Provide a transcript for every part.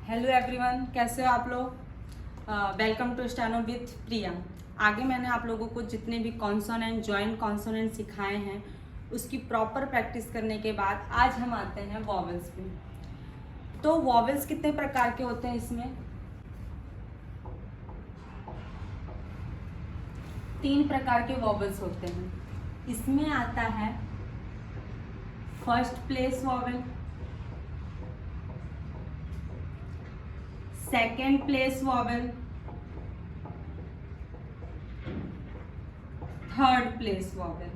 Hello everyone, कैसे हो आप लोग। वेलकम टू स्टेनो विथ प्रिया। आगे मैंने आप लोगों को जितने भी कॉन्सोनेंट जॉइंट कॉन्सोनेंट सिखाए हैं उसकी प्रॉपर प्रैक्टिस करने के बाद आज हम आते हैं वॉवेल्स पे। तो वॉवेल्स कितने प्रकार के होते हैं, इसमें 3 प्रकार के वॉवेल्स होते हैं। इसमें आता है first place vowel, second place vowel, third place vowel.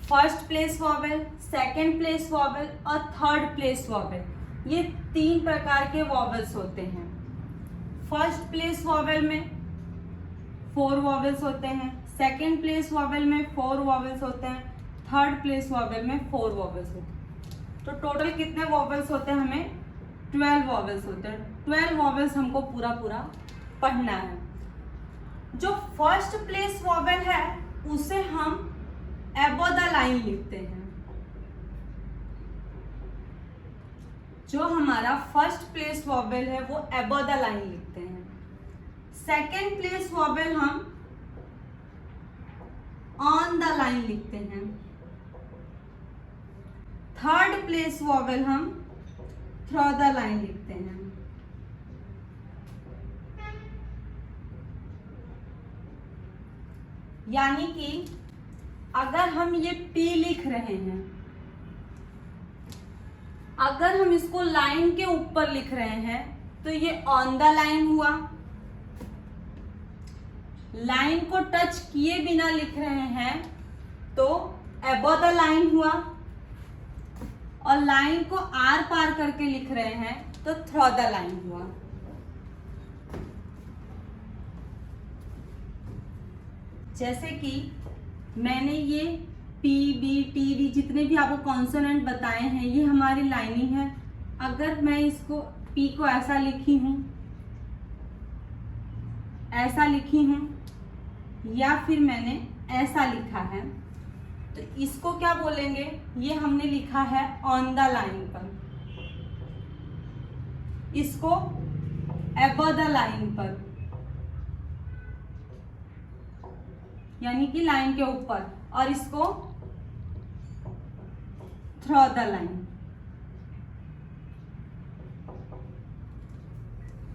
First place vowel, second place vowel और थर्ड प्लेस वॉवेल, ये 3 प्रकार के वॉवेल्स होते हैं। फर्स्ट प्लेस वॉवेल में 4 वॉवेल्स होते हैं, सेकेंड प्लेस वॉवेल में 4 वॉवेल्स होते हैं, थर्ड प्लेस वॉवेल में 4 वॉवेल्स होते हैं। तो टोटल कितने वॉवेल्स होते हैं, हमें 12 वॉवेल्स होते हैं। 12 वॉवेल्स हमको पूरा पढ़ना है। जो फर्स्ट प्लेस वॉवेल है उसे हम अबव द लाइन लिखते हैं। जो हमारा फर्स्ट प्लेस वॉवेल है वो अबव द लाइन लिखते हैं। सेकेंड प्लेस वॉवेल हम ऑन द लाइन लिखते हैं। थर्ड प्लेस वॉवेल हम थ्रू द लाइन लिखते हैं। यानी कि अगर हम ये P लिख रहे हैं, अगर हम इसको लाइन के ऊपर लिख रहे हैं तो ये ऑन द लाइन हुआ। लाइन को टच किए बिना लिख रहे हैं तो अबव द लाइन हुआ, और लाइन को आर पार करके लिख रहे हैं तो थ्रू द लाइन हुआ। जैसे कि मैंने ये पी बी टी डी जितने भी आपको कॉन्सोनेंट बताए हैं ये हमारी लाइनिंग है। अगर मैं इसको पी को ऐसा लिखी हूं, ऐसा लिखी हूं, या फिर मैंने ऐसा लिखा है, तो इसको क्या बोलेंगे, ये हमने लिखा है ऑन द लाइन पर, इसको अबव द लाइन पर, यानी कि लाइन के ऊपर, और इसको through the line.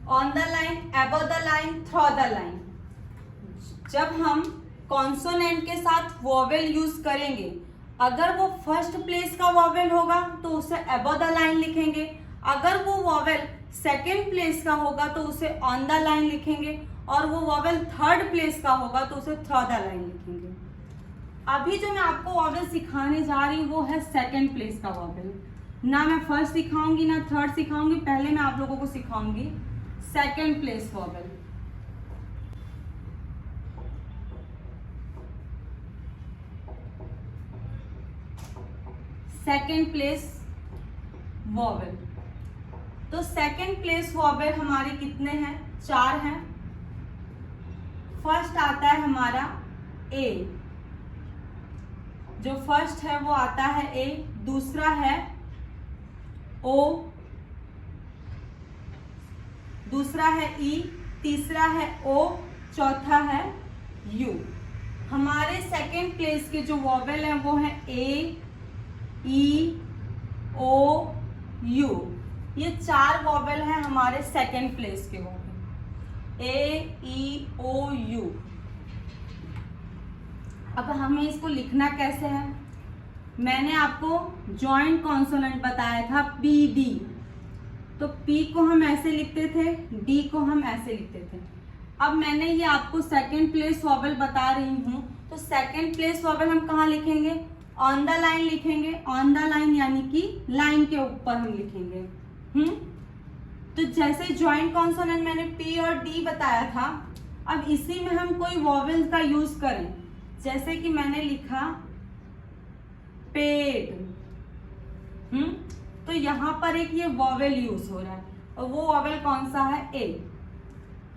On the line, above the line, through the line. जब हम कॉन्सोनेंट के साथ वॉवेल यूज करेंगे, अगर वो फर्स्ट प्लेस का वॉवेल होगा तो उसे अबव द लाइन लिखेंगे, अगर वो वॉवेल सेकेंड प्लेस का होगा तो उसे ऑन द लाइन लिखेंगे, और वो वॉवेल थर्ड प्लेस का होगा तो उसे थ्रू द लाइन लिखेंगे। अभी जो मैं आपको वॉवेल सिखाने जा रही हूँ वो है सेकेंड प्लेस का वॉवेल। ना मैं फर्स्ट सिखाऊंगी ना थर्ड सिखाऊंगी, पहले मैं आप लोगों को सिखाऊंगी second place vowel. Second place vowel. तो सेकेंड प्लेस वॉवेल हमारे कितने हैं, 4 हैं। फर्स्ट आता है हमारा ए, जो फर्स्ट है वो आता है ए, दूसरा है ओ, दूसरा है ई, तीसरा है ओ, चौथा है यू। हमारे सेकेंड प्लेस के जो वॉवेल हैं वो है ए, ई, ओ, यू। ये 4 वॉवेल हैं हमारे सेकेंड प्लेस के vowel, A, E, O, U. अब हमें इसको लिखना कैसे है, मैंने आपको जॉइंट कॉन्सोनेंट बताया था पी डी, तो पी को हम ऐसे लिखते थे, डी को हम ऐसे लिखते थे। अब मैंने ये आपको सेकेंड प्लेस वॉवेल बता रही हूं, तो सेकेंड प्लेस वॉवेल हम कहाँ लिखेंगे, ऑन द लाइन लिखेंगे। ऑन द लाइन यानी कि लाइन के ऊपर हम लिखेंगे। तो जैसे जॉइंट कॉन्सोनेंट मैंने पी और डी बताया था, अब इसी में हम कोई वॉवेल का यूज करें। जैसे कि मैंने लिखा पेड, तो यहां पर एक ये वॉवेल यूज हो रहा है, और वो वॉवेल कौन सा है, ए।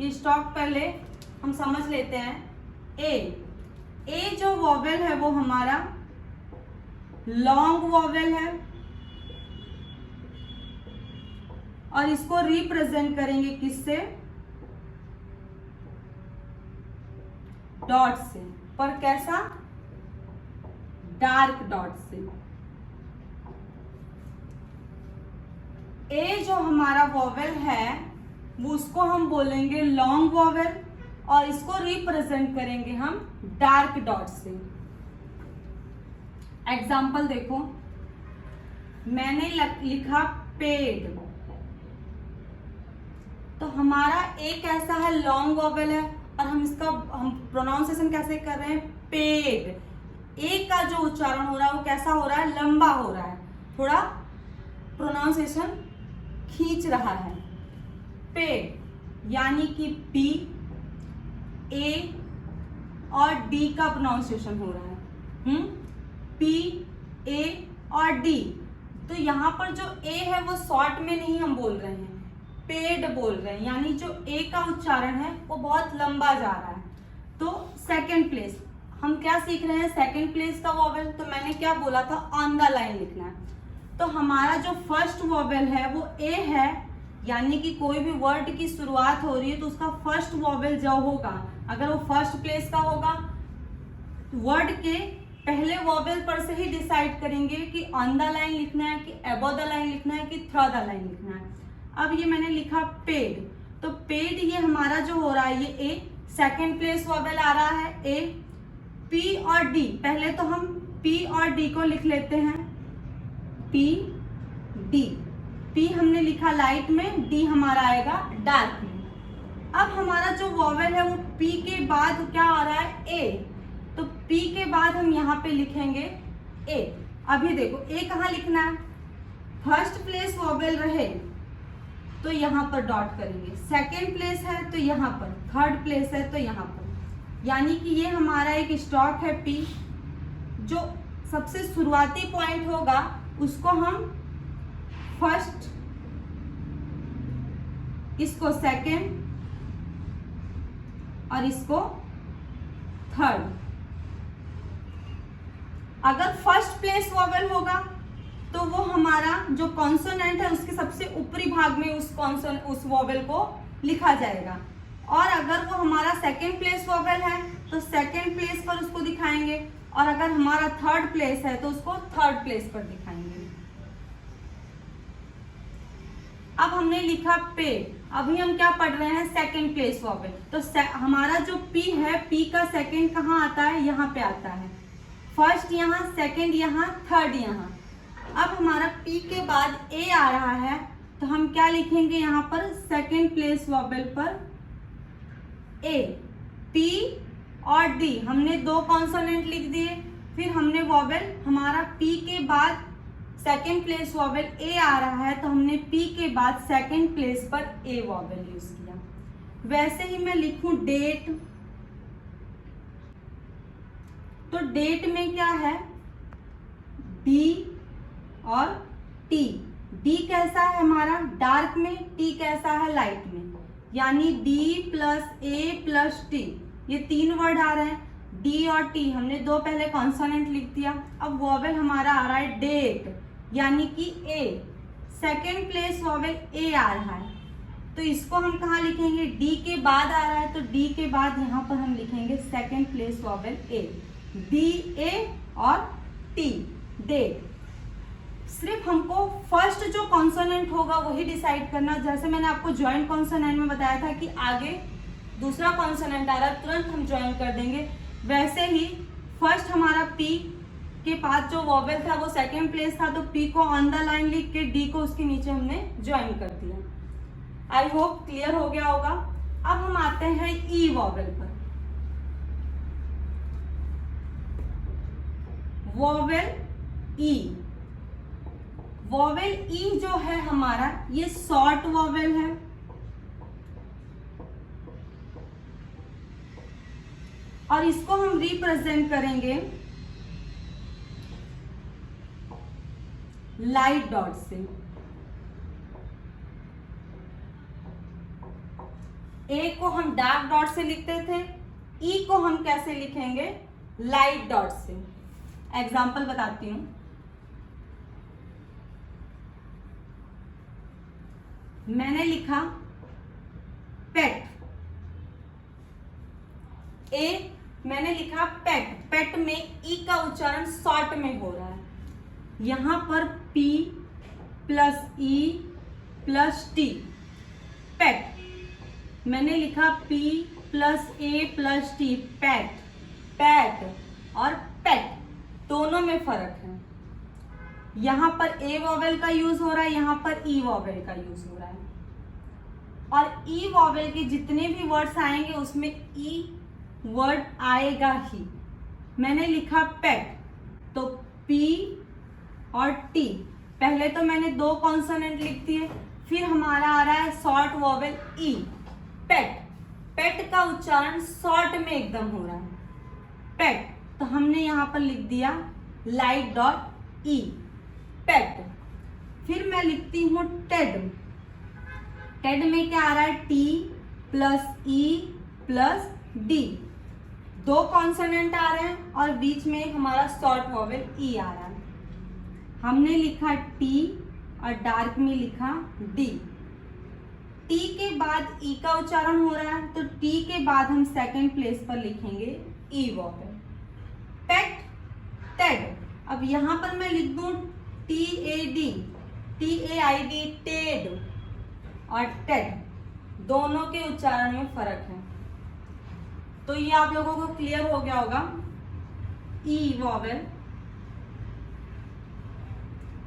ये स्टॉप पहले हम समझ लेते हैं। ए जो वॉवेल है वो हमारा लॉन्ग वॉवेल है, और इसको रिप्रेजेंट करेंगे किससे? डॉट से। पर कैसा? डार्क डॉट से। ए जो हमारा वॉवेल है वो उसको हम बोलेंगे लॉन्ग वॉवेल और इसको रिप्रेजेंट करेंगे हम डार्क डॉट से। एग्जाम्पल देखो, मैंने लिखा पेड, तो हमारा ए कैसा है? लॉन्ग वॉवेल है और हम प्रोनाउंसिएशन कैसे कर रहे हैं? पेड। ए का जो उच्चारण हो रहा है वो कैसा हो रहा है? लंबा हो रहा है, थोड़ा प्रोनाउंसिएशन खींच रहा है। पेड यानी कि पी, ए और डी का प्रोनाउंसिएशन हो रहा है। पी, ए और डी। तो यहाँ पर जो ए है वो शॉर्ट में नहीं हम बोल रहे हैं, पेड बोल रहे हैं, यानी जो ए का उच्चारण है वो बहुत लंबा जा रहा है। तो सेकंड प्लेस, हम क्या सीख रहे हैं? सेकंड प्लेस का वॉवेल। तो मैंने क्या बोला था? ऑन द लाइन लिखना है। तो हमारा जो फर्स्ट वॉवेल है वो ए है, यानी कि कोई भी वर्ड की शुरुआत हो रही है तो उसका फर्स्ट वॉवेल जो होगा, अगर वो फर्स्ट प्लेस का होगा, वर्ड के पहले वॉवेल पर से ही डिसाइड करेंगे कि ऑन द लाइन लिखना है, कि अबव द लाइन लिखना है, कि थ्रू द लाइन लिखना है। अब ये मैंने लिखा पेड, तो पेड ये हमारा जो हो रहा है ये ए, सेकेंड प्लेस वॉवेल आ रहा है ए। पी और डी, पहले तो हम पी और डी को लिख लेते हैं, पी डी। पी हमने लिखा लाइट में, डी हमारा आएगा डार्क में। अब हमारा जो वॉवेल है वो पी के बाद क्या आ रहा है? ए। तो पी के बाद हम यहाँ पे लिखेंगे ए। अभी देखो ए कहाँ लिखना है? फर्स्ट प्लेस वॉवेल रहे तो यहाँ पर डॉट करेंगे, सेकेंड प्लेस है तो यहाँ पर, थर्ड प्लेस है तो यहाँ पर, यानी कि ये हमारा एक स्टॉक है पी। जो सबसे शुरुआती पॉइंट होगा उसको हम फर्स्ट, इसको सेकेंड और इसको थर्ड। अगर फर्स्ट प्लेस वॉवेल होगा तो वो हमारा जो कॉन्सोनेंट है उसके सबसे ऊपरी भाग में उस वॉवेल को लिखा जाएगा, और अगर वो हमारा सेकेंड प्लेस वॉवेल है तो सेकेंड प्लेस पर उसको दिखाएंगे, और अगर हमारा थर्ड प्लेस है तो उसको थर्ड प्लेस पर दिखाएंगे। अब हमने लिखा पे, अभी हम क्या पढ़ रहे हैं? Second place vowel. तो हमारा जो पी है, पी का सेकेंड कहाँ आता है? यहाँ पे आता है। फर्स्ट यहाँ, सेकेंड यहाँ, थर्ड यहाँ। अब हमारा पी के बाद ए आ रहा है तो हम क्या लिखेंगे यहाँ पर? सेकेंड प्लेस वॉवेल पर ए। पी और डी हमने दो कॉन्सोनेंट लिख दिए, फिर हमने वॉवेल, हमारा पी के बाद सेकेंड प्लेस वॉवेल ए आ रहा है तो हमने पी के बाद सेकेंड प्लेस पर ए वॉवेल यूज किया। वैसे ही मैं लिखूं डेट, तो डेट में क्या है? डी और टी। डी कैसा है हमारा? डार्क में, टी कैसा है? लाइट में, यानी D plus A plus T, ये तीन वर्ड आ रहे हैं। डी और टी हमने दो पहले कॉन्सोनेंट लिख दिया। अब वॉवेल हमारा आ रहा है डेट, यानी कि ए। सेकेंड प्लेस वॉवेल ए आ रहा है तो इसको हम कहाँ लिखेंगे? डी के बाद आ रहा है तो डी के बाद यहाँ पर हम लिखेंगे second place vowel A. D A और टी, डेट। सिर्फ हमको फर्स्ट जो कॉन्सोनेंट होगा वही डिसाइड करना। जैसे मैंने आपको ज्वाइंट कॉन्सोनेंट में बताया था कि आगे दूसरा कॉन्सोनेंट आ रहा है तुरंत हम ज्वाइन कर देंगे, वैसे ही फर्स्ट हमारा पी के पास जो वॉवेल था वो सेकेंड प्लेस था तो पी को ऑन द लाइन लिख के डी को उसके नीचे हमने ज्वाइन कर दिया। आई होप क्लियर हो गया होगा। अब हम आते हैं ई वॉवेल पर। वॉवेल ई, वॉवेल ई जो है हमारा ये शॉर्ट वॉवेल है और इसको हम रिप्रेजेंट करेंगे लाइट डॉट से। ए को हम डार्क डॉट से लिखते थे, ई को हम कैसे लिखेंगे? लाइट डॉट से। एग्जाम्पल बताती हूं। मैंने लिखा पेट, ए मैंने लिखा पेट, पेट में ई का उच्चारण शॉर्ट में हो रहा है। यहां पर P plus E plus T, pet. मैंने लिखा P plus A plus T, pat, pat और पेट, दोनों में फर्क है। यहां पर ए वॉवेल का यूज हो रहा है, यहां पर ई वॉवेल का यूज हो रहा है। और ई वॉवेल के जितने भी वर्ड्स आएंगे उसमें ई वर्ड आएगा ही। मैंने लिखा पेट, तो पी और टी, पहले तो मैंने दो कॉन्सोनेंट लिख दिए, फिर हमारा आ रहा है शॉर्ट वॉवेल ई, पेट। पेट का उच्चारण शॉर्ट में एकदम हो रहा है, पेट, तो हमने यहां पर लिख दिया लाइट डॉट ई, पेट। फिर मैं लिखती हूं टेड, टेड में क्या आ रहा है, T plus E plus D, दो कॉन्सोनेंट आ रहे हैं और बीच में हमारा शॉर्ट वॉवेल ई आ रहा है। हमने लिखा टी और डार्क में लिखा डी। टी के बाद ई का उच्चारण हो रहा है, तो टी के बाद हम सेकंड प्लेस पर लिखेंगे ई वॉवेल, पेट, टेड। अब यहां पर मैं लिख दूं T A D, T A I D, Ted और टेड, दोनों के उच्चारण में फर्क है। तो ये आप लोगों को क्लियर हो गया होगा ई वॉवेल।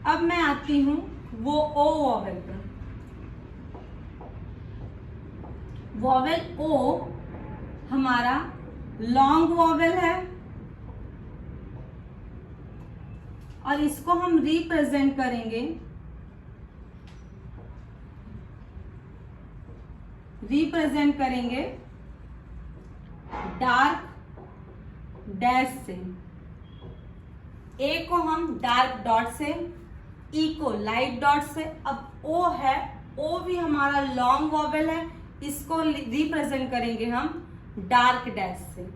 अब मैं आती हूं वो ओ वॉवेल पर। वॉवेल ओ हमारा लॉन्ग वॉवेल है और इसको हम रिप्रेजेंट करेंगे, डार्क डैश से। ए को हम डार्क डॉट से, ई को लाइट डॉट से। अब ओ है, ओ भी हमारा लॉन्ग वॉवेल है, इसको रिप्रेजेंट करेंगे हम डार्क डैश से।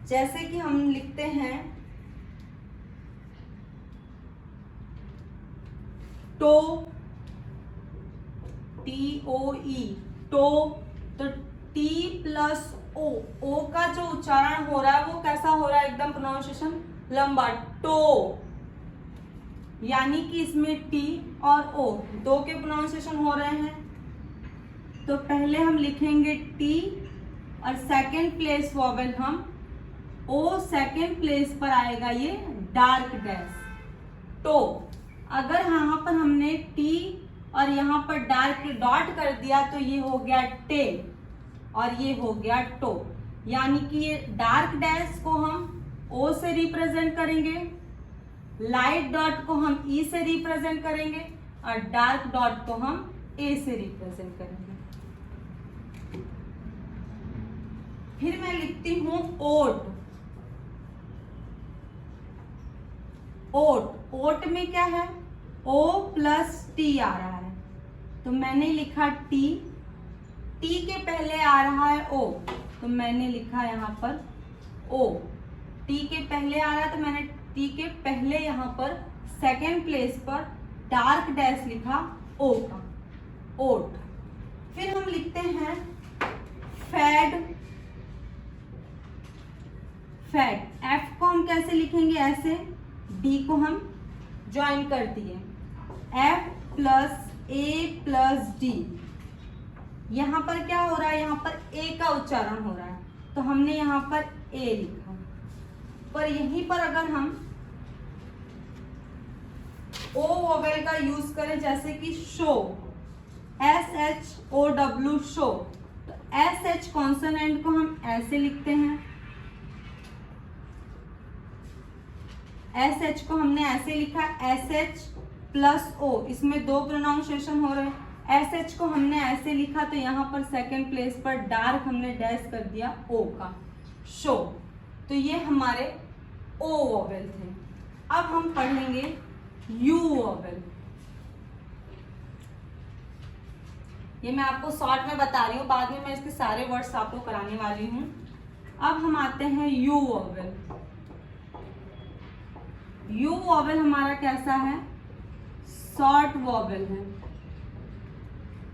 जैसे कि हम लिखते हैं toe, T O E, toe, तो टी प्लस ओ, ओ का जो उच्चारण हो रहा है वो कैसा हो रहा है, एकदम प्रोनाउंसिएशन लंबा, टो, यानी कि इसमें टी और ओ दो के प्रोनाउंसिएशन हो रहे हैं। तो पहले हम लिखेंगे टी और सेकंड प्लेस वॉवेल हम ओ, सेकंड प्लेस पर आएगा ये डार्क डैश, टो। अगर यहाँ पर हमने टी और यहाँ पर डार्क डॉट कर दिया तो ये हो गया टे और ये हो गया टो, यानी कि ये डार्क डैश को हम ओ से रिप्रेजेंट करेंगे, लाइट डॉट को हम ई से रिप्रेजेंट करेंगे और डार्क डॉट को हम ए से रिप्रेजेंट करेंगे। फिर मैं लिखती हूं ओट, ओट, ओट में क्या है, ओ प्लस टी आ रहा है, तो मैंने लिखा टी, टी के पहले आ रहा है ओ, तो मैंने लिखा यहाँ पर ओ, टी के पहले आ रहा है तो मैंने टी के पहले यहाँ पर सेकेंड प्लेस पर डार्क डैश लिखा ओ का, ओट। फिर हम लिखते हैं फैड, फैड, एफ को हम कैसे लिखेंगे, ऐसे, डी को हम ज्वाइन कर दिए, F plus A plus D. यहां पर क्या हो रहा है, यहां पर ए का उच्चारण हो रहा है तो हमने यहां पर ए लिखा, पर यहीं पर अगर हम ओ वोवेल का यूज करें जैसे कि show, S H O W, show, तो एस एच कॉन्सोनेंट को हम ऐसे लिखते हैं, एस एच को हमने ऐसे लिखा, एस एच प्लस ओ, इसमें दो प्रोनाउंसिएशन हो रहे हैं। एस एच को हमने ऐसे लिखा तो यहाँ पर सेकंड प्लेस पर डार्क हमने डैश कर दिया ओ का, शो। तो ये हमारे ओ वोवेल थे। अब हम पढ़ेंगे यू वोवेल। ये मैं आपको शॉर्ट में बता रही हूँ, बाद में मैं इसके सारे वर्ड्स आपको कराने वाली हूँ। अब हम आते हैं यू वोवेल। यू वॉवेल हमारा कैसा है, शॉर्ट वॉवेल है।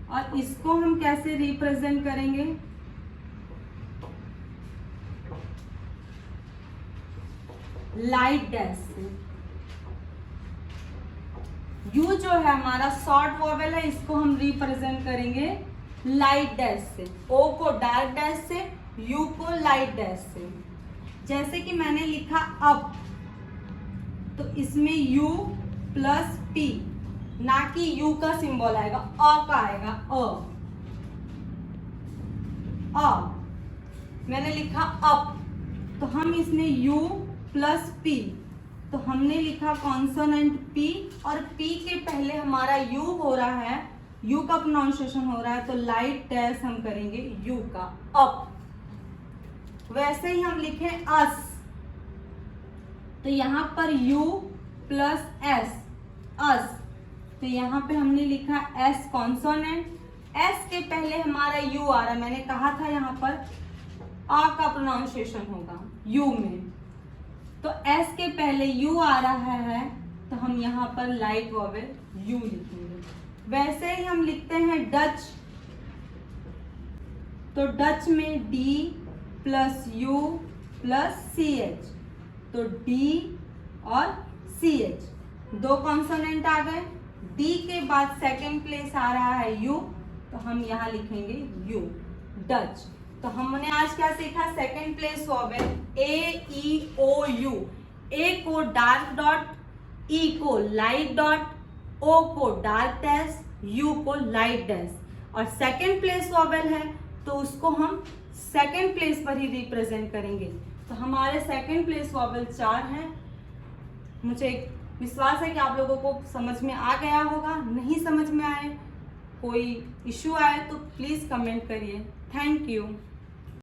और इसको हम कैसे रिप्रेजेंट करेंगे, लाइट डैश से। यू जो है हमारा शॉर्ट वॉवेल है, इसको हम रिप्रेजेंट करेंगे लाइट डैश से। ओ को डार्क डैश से, यू को लाइट डैश से। जैसे कि मैंने लिखा अप, तो इसमें यू प्लस पी, ना कि यू का सिंबल आएगा, अ का आएगा, अ। मैंने लिखा अप, तो हम इसमें यू प्लस पी, तो हमने लिखा कॉन्सोनेंट पी, और पी के पहले हमारा यू हो रहा है, यू का प्रोनाउंसिएशन हो रहा है, तो लाइट डैश हम करेंगे यू का, अप। वैसे ही हम लिखे अस, तो यहाँ पर यू प्लस एस, अस, तो यहाँ पे हमने लिखा एस कॉन्सोनेंट, एस के पहले हमारा यू आ रहा है। मैंने कहा था यहाँ पर आ का प्रोनाउंसिएशन होगा यू में, तो एस के पहले यू आ रहा है, तो हम यहाँ पर लाइट वॉवेल यू लिखेंगे। वैसे ही हम लिखते हैं डच, तो डच में D plus U plus C H, तो डी और सी एच, दो कॉन्सोनेंट आ गए। डी के बाद सेकेंड प्लेस आ रहा है यू, तो हम यहाँ लिखेंगे यू, डच। तो हमने आज क्या सीखा, second place vowel A E O U. A को डार्क डॉट, ई को लाइट डॉट, ओ को डार्क डैश, यू को लाइट डैश। और सेकेंड प्लेस वॉवेल है तो उसको हम सेकेंड प्लेस पर ही रिप्रेजेंट करेंगे। तो हमारे सेकेंड प्लेस वॉवेल 4 हैं। मुझे विश्वास है कि आप लोगों को समझ में आ गया होगा। नहीं समझ में आए, कोई इश्यू आए तो प्लीज कमेंट करिए। Thank you.